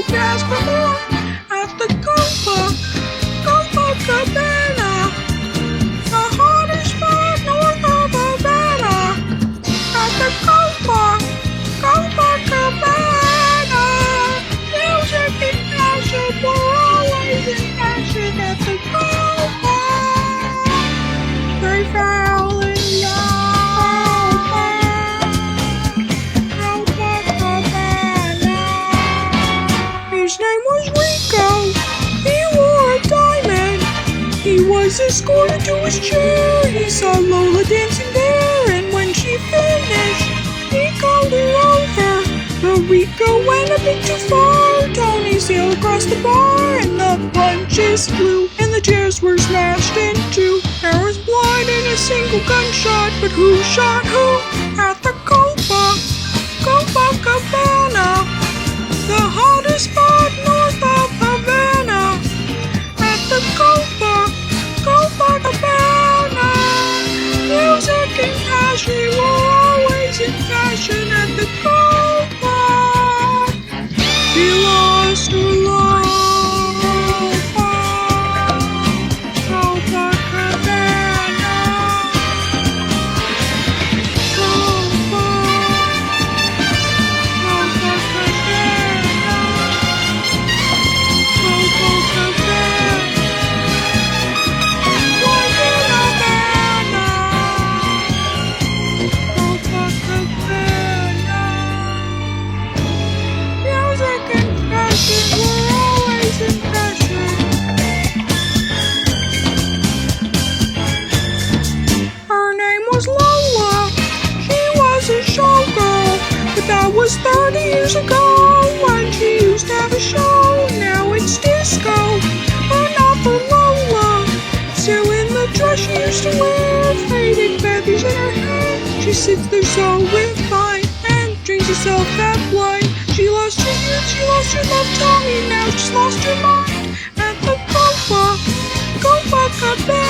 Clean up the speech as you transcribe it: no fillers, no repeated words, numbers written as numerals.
hope you ask for more at the Copacabana, the hottest spot north of Havana. At the Copacabana, music and passion, we're always in fashion at the Copa. They fell in love. Copacabana. His name was Rico. He wore a diamond. He was escorted to his chair. He saw Lola dancing there, and when she finished, he called her over. But Rico went a bit too far. Tony sailed across the bar, and the punches flew, and the chairs were smashed in two. There was blood and a single gunshot, but who shot who? At the Copacabana, the hottest spot north of Havana. At the Copacabana, music and passion were always in fashion at the Copa. She lost her love. Copacabana. Music and fashion were always in fashion. Her name was Lola. She was a showgirl, but that was 30 years ago when she used to have a show. Now it's disco, but not for Lola. Still in the dress she used to wear, faded feathers in her hair. She sits there so refined and drinks herself that wine. She lost her youth, she lost her love, Tommy. Now she's lost her mind at the Copacabana.